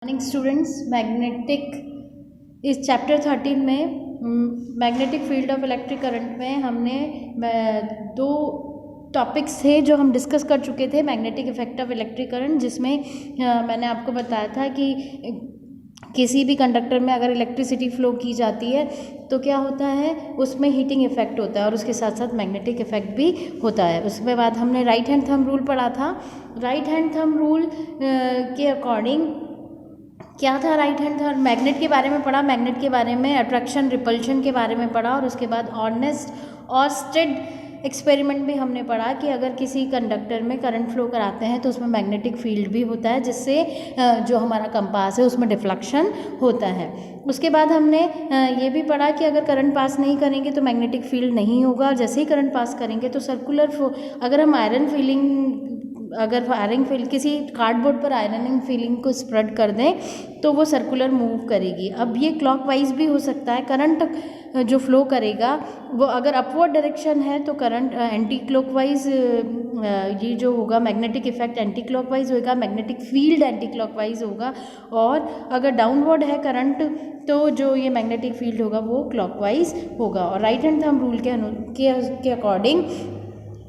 Morning students, magnetic इस chapter 13 में magnetic field of electric current में हमने दो टॉपिक्स थे जो हम डिस्कस कर चुके थे। Magnetic effect of electric current, जिसमें मैंने आपको बताया था कि किसी भी कंडक्टर में अगर इलेक्ट्रिसिटी फ्लो की जाती है तो क्या होता है, उसमें हीटिंग इफेक्ट होता है और उसके साथ साथ मैग्नेटिक इफेक्ट भी होता है। उसके बाद हमने राइट हैंड थंब रूल पढ़ा था। राइट हैंड थंब रूल के अकॉर्डिंग क्या था, राइट हैंड थंब मैग्नेट के बारे में पढ़ा, मैग्नेट के बारे में अट्रैक्शन रिपल्शन के बारे में पढ़ा, और उसके बाद ऑर्नेस्ट और स्टेड एक्सपेरिमेंट भी हमने पढ़ा कि अगर किसी कंडक्टर में करंट फ्लो कराते हैं तो उसमें मैग्नेटिक फील्ड भी होता है, जिससे जो हमारा कंपास है उसमें डिफ्लेक्शन होता है। उसके बाद हमने ये भी पढ़ा कि अगर करंट पास नहीं करेंगे तो मैग्नेटिक फील्ड नहीं होगा, और जैसे ही करंट पास करेंगे तो सर्कुलर अगर हम आयरन फीलिंग किसी कार्डबोर्ड पर आयरनिंग फीलिंग को स्प्रेड कर दें तो वो सर्कुलर मूव करेगी। अब ये क्लॉकवाइज भी हो सकता है। करंट जो फ्लो करेगा वो अगर अपवर्ड डायरेक्शन है तो करंट एंटी क्लॉकवाइज, ये जो होगा मैग्नेटिक इफेक्ट एंटी क्लॉकवाइज होगा, मैग्नेटिक फील्ड एंटी क्लॉकवाइज होगा, और अगर डाउनवर्ड है करंट तो जो ये मैग्नेटिक फील्ड होगा वो क्लॉकवाइज होगा। और राइट हैंड थंब रूल के according,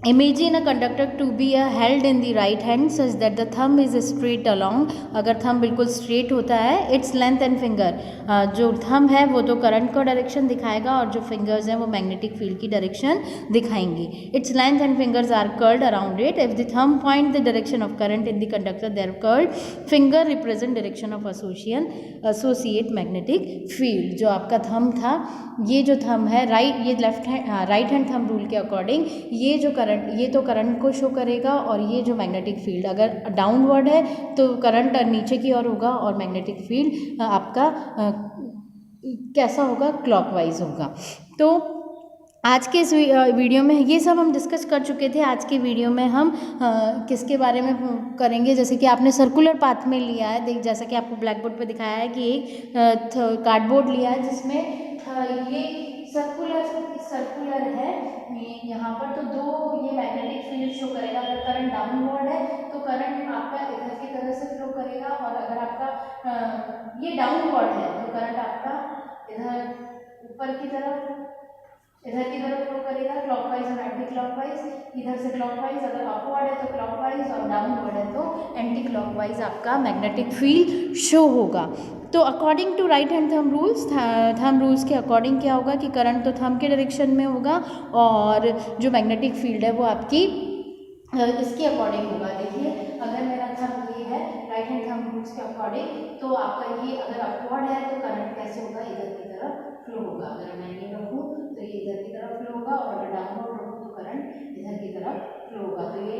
Imagine a conductor to be held in the right hand such that the thumb is straight along. अगर थंब बिल्कुल स्ट्रेट होता है, its length and finger, जो थंब है वो तो करंट का डायरेक्शन दिखाएगा और जो फिंगर्स हैं वो मैग्नेटिक फील्ड की direction दिखाएंगी। Its length and fingers are curled around it. If the thumb point the direction of current in the conductor, their curled finger represent direction of associate magnetic field. जो आपका thumb था, ये जो thumb है ये right hand thumb rule के according ये तो करंट को शो करेगा, और ये जो मैग्नेटिक फील्ड अगर डाउनवर्ड है तो करंट नीचे की ओर होगा और मैग्नेटिक फील्ड आपका कैसा होगा, क्लॉकवाइज होगा। तो आज के इस वीडियो में ये सब हम डिस्कस कर चुके थे। आज के वीडियो में हम किसके बारे में करेंगे, जैसे कि आपने सर्कुलर पाथ में लिया है, जैसा कि आपको ब्लैक बोर्ड पर दिखाया है कि एक कार्डबोर्ड लिया है जिसमें ये सर्कुलर है यहाँ पर, तो दो ये मैग्नेटिक फील्ड शो करेगा। अगर करंट डाउनवर्ड है तो करंट आपका इधर की तरफ से फ्लो करेगा, और अगर आपका ये डाउनवर्ड है तो करंट आपका इधर ऊपर की तरफ फ्लो करेगा, क्लॉकवाइज और एंटी क्लॉकवाइज। इधर से क्लॉकवाइज, अगर अपवर्ड है तो क्लॉकवाइज, और डाउनवर्ड है तो एंटी क्लॉकवाइज आपका मैग्नेटिक फील्ड शो होगा। तो according to right hand thumb rules के अकॉर्डिंग क्या होगा कि करंट तो थंब के डायरेक्शन में होगा, और जो मैग्नेटिक फील्ड है वो आपकी इसके अकॉर्डिंग होगा। देखिए, अगर मेरा थंब ये है राइट हैंड थंब रूल्स के अकॉर्डिंग, तो आपका ये अगर अपवर्ड है तो करंट कैसे होगा, इधर की तरफ फ्लो होगा। अगर मैं ये रखूँ तो ये इधर की तरफ फ्लो होगा, और अगर डाउनवर्ड रखूँ तो करंट इधर की तरफ फ्लो होगा। तो ये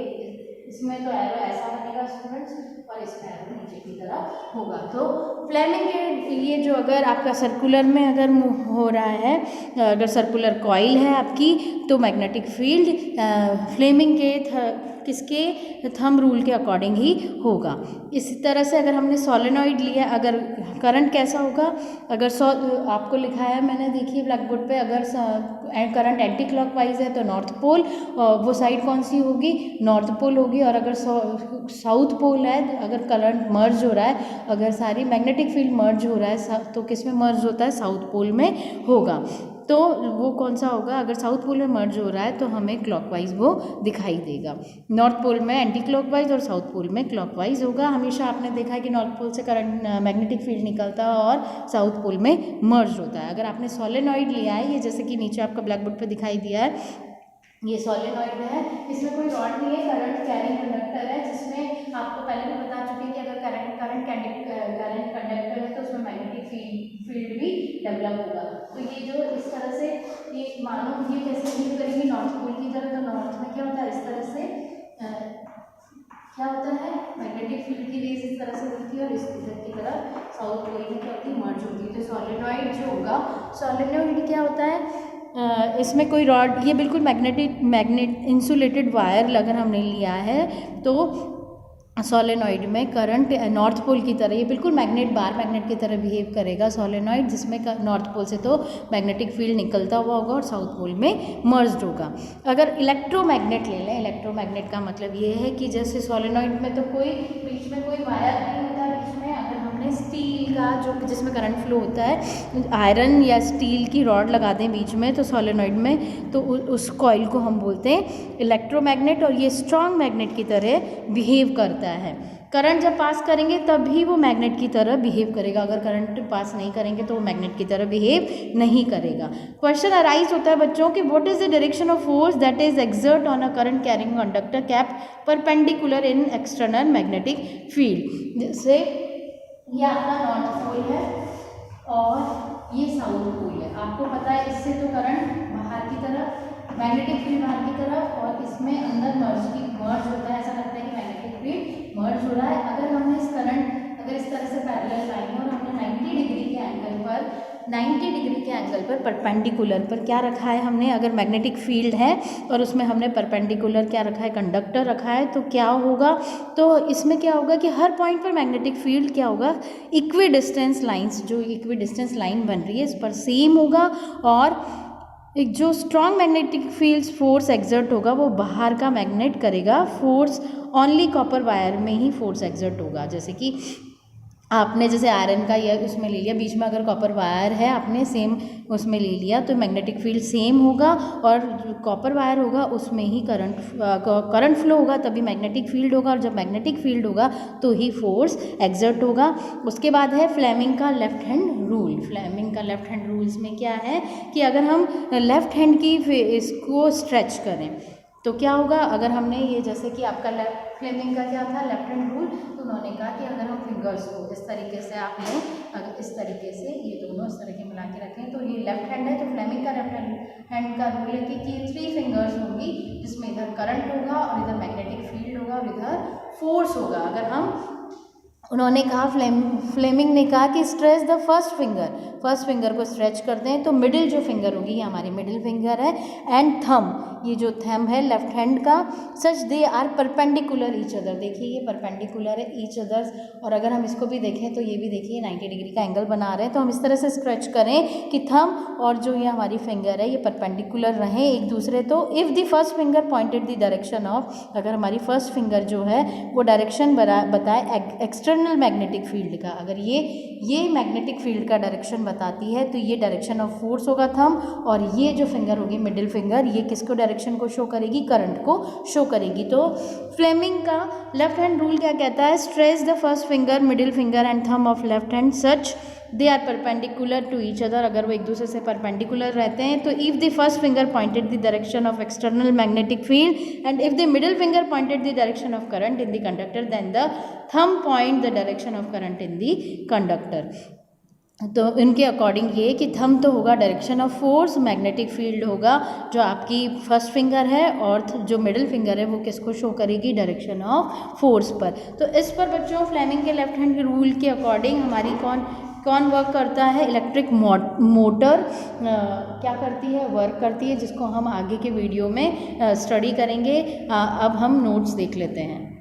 इसमें तो एरो ऐसा बनेगा स्टूडेंट्स, और इसमें एरो नीचे की तरफ होगा। तो फ्लेमिंग के ये जो अगर आपका सर्कुलर में अगर मूव हो रहा है, अगर सर्कुलर कॉइल है आपकी, तो मैग्नेटिक फील्ड फ्लेमिंग के किसके थंब रूल के अकॉर्डिंग ही होगा। इसी तरह से अगर हमने सोलेनॉइड लिया, अगर करंट कैसा होगा, अगर आपको लिखा है मैंने, देखिए ब्लैक बोर्ड पे, अगर करंट एंटी क्लॉकवाइज है तो नॉर्थ पोल, वो साइड कौन सी होगी, नॉर्थ पोल होगी। और अगर साउथ पोल है, अगर करंट मर्ज हो रहा है, अगर सारी मैग्नेटिक फील्ड मर्ज हो रहा है तो किस में मर्ज होता है, साउथ पोल में होगा। तो वो कौन सा होगा, अगर साउथ पोल में मर्ज हो रहा है तो हमें क्लॉकवाइज वो दिखाई देगा। नॉर्थ पोल में एंटी क्लॉकवाइज और साउथ पोल में क्लॉकवाइज होगा। हमेशा आपने देखा है कि नॉर्थ पोल से करंट मैग्नेटिक फील्ड निकलता है और साउथ पोल में मर्ज होता है। अगर आपने सोलेनॉइड लिया है, ये जैसे कि नीचे आपका ब्लैक बोर्ड पर दिखाई दिया है, ये सोलेनॉइड है, इसमें कोई रॉड नहीं है, करंट कैरिंग कंडक्टर है, जिसमें आपको पहले भी बता चुके हैं कि अगर करंट कंडक्टर है तो उसमें मैग्नेटिक फील्ड भी डेवलप होगा। तो ये जो इस तरह से ये मानो ये कैसे मूव करेंगे नॉर्थ पोल की तरह, तो नॉर्थ में क्या होता है, इस तरह से क्या होता है, मैग्नेटिक फील्ड की रेस इस तरह से होती है, और इस इधर की तरफ साउथ पोल में क्या होती है, मर्ज होती है। तो सोलेनॉइड जो होगा, सोलेनॉइड क्या होता है, इसमें कोई रॉड, ये बिल्कुल मैग्नेट इंसुलेटेड वायर अगर हमने लिया है तो सोलेनॉइड में करंट नॉर्थ पोल की तरह, ये बिल्कुल मैग्नेट की तरह बिहेव करेगा सोलेनॉइड, जिसमें नॉर्थ पोल से तो मैग्नेटिक फील्ड निकलता हुआ होगा और साउथ पोल में मर्ज्ड होगा। अगर इलेक्ट्रोमैग्नेट ले लें, इलेक्ट्रोमैग्नेट का मतलब ये है कि जैसे सोलेनॉइड में तो कोई बीच में कोई वायर नहीं होता, बीच में अगर हमने स्टील का जो जिसमें करंट फ्लो होता है, आयरन या स्टील की रॉड लगा दें बीच में तो सोलेनॉइड में, तो उस कॉइल को हम बोलते हैं इलेक्ट्रोमैग्नेट, और ये स्ट्रॉन्ग मैग्नेट की तरह बिहेव करता है। करंट जब पास करेंगे तभी वो मैग्नेट की तरह बिहेव करेगा, अगर करंट पास नहीं करेंगे तो वो मैग्नेट की तरह बिहेव नहीं करेगा। क्वेश्चन अराइज होता है बच्चों कि what is the direction of force that is exert on a current carrying conductor cap perpendicular in external magnetic field. जैसे ये आपका नॉर्थ पोल है और ये साउथ पोल है, आपको पता है इससे तो करंट बाहर की तरफ, मैग्नेटिक फील्ड बाहर की तरफ, और इसमें अंदर मर्ज होता है, ऐसा लगता है कि मैग्नेटिक फील्ड मर्ज हो रहा है। अगर हमने इस तरह से पैरेलल लाइन और हमने 90 डिग्री के एंगल पर परपेंडिकुलर पर क्या रखा है हमने, अगर मैग्नेटिक फील्ड है और उसमें हमने परपेंडिकुलर क्या रखा है, कंडक्टर रखा है, तो क्या होगा, तो इसमें क्या होगा कि हर पॉइंट पर मैग्नेटिक फील्ड क्या होगा, इक्वी डिस्टेंस लाइन्स, जो इक्वी डिस्टेंस लाइन बन रही है इस पर सेम होगा, और एक जो strong magnetic field force exert होगा वो बाहर का मैग्नेट करेगा फोर्स, ओनली कॉपर वायर में ही फोर्स एक्सर्ट होगा। जैसे कि आपने जैसे आयरन का या उसमें ले लिया, बीच में अगर कॉपर वायर है आपने सेम उसमें ले लिया तो मैग्नेटिक फील्ड सेम होगा, और जो कॉपर वायर होगा उसमें ही करंट फ्लो होगा, तभी मैग्नेटिक फील्ड होगा, और जब मैग्नेटिक फील्ड होगा तो ही फोर्स एक्सर्ट होगा। उसके बाद है फ्लेमिंग का लेफ्ट हैंड रूल। फ्लेमिंग का लेफ्ट हैंड रूल इसमें क्या है कि अगर हम लेफ्ट हैंड की इसको स्ट्रेच करें तो क्या होगा, अगर हमने ये जैसे कि आपका फ्लेमिंग का क्या था लेफ्ट हैंड रूल, तो उन्होंने कहा कि अगर हम फिंगर्स को इस तरीके से आपने अगर इस तरीके से ये दोनों इस तरह के मिला के रखें तो ये लेफ्ट हैंड है, तो फ्लेमिंग का लेफ्ट हैंड का रूल है कि 3 फिंगर्स होंगी जिसमें इधर करंट होगा और इधर मैग्नेटिक फील्ड होगा और इधर फोर्स होगा। अगर हम उन्होंने कहा फ्लेमिंग ने कहा कि स्ट्रेच द फर्स्ट फिंगर को स्ट्रेच करते हैं तो मिडिल जो फिंगर होगी ये हमारी मिडिल फिंगर है, एंड थंब, ये जो थंब है लेफ्ट हैंड का, such they are perpendicular each other, देखिए ये परपेंडिकुलर है ईच अदर्स, और अगर हम इसको भी देखें तो ये भी देखिए 90 डिग्री का एंगल बना रहे हैं, तो हम इस तरह से स्ट्रेच करें कि थंब और जो ये हमारी फिंगर है ये परपेंडिकुलर रहें एक दूसरे, तो if the first finger pointed the direction of, अगर हमारी फर्स्ट फिंगर जो है वो डायरेक्शन बताए एक्सटर्नल मैग्नेटिक फील्ड का, अगर ये मैग्नेटिक फील्ड का डायरेक्शन बताती है तो ये डायरेक्शन ऑफ फोर्स होगा थंब, और ये जो फिंगर होगी मिडिल फिंगर ये किसको डायरेक्शन को शो करेगी, करंट को शो करेगी। तो फ्लेमिंग का लेफ्ट हैंड रूल क्या कहता है, stretch the first finger middle finger and thumb of left hand such they are perpendicular to each other, अगर वो एक दूसरे से परपेंडिकुलर रहते हैं तो if the first finger pointed the direction of external magnetic field and if the middle finger pointed the direction of current in the conductor then the thumb point the direction of current in the conductor. तो इनके according ये कि thumb तो होगा direction of force, magnetic field होगा जो आपकी first finger है, और जो मिडिल फिंगर है वो किसको शो करेगी, डायरेक्शन ऑफ फोर्स पर। तो इस पर बच्चों फ्लेमिंग के लेफ्ट हैंड रूल के अकॉर्डिंग हमारी कौन वर्क करता है, इलेक्ट्रिक मोटर क्या करती है, वर्क करती है, जिसको हम आगे के वीडियो में स्टडी करेंगे। अब हम नोट्स देख लेते हैं।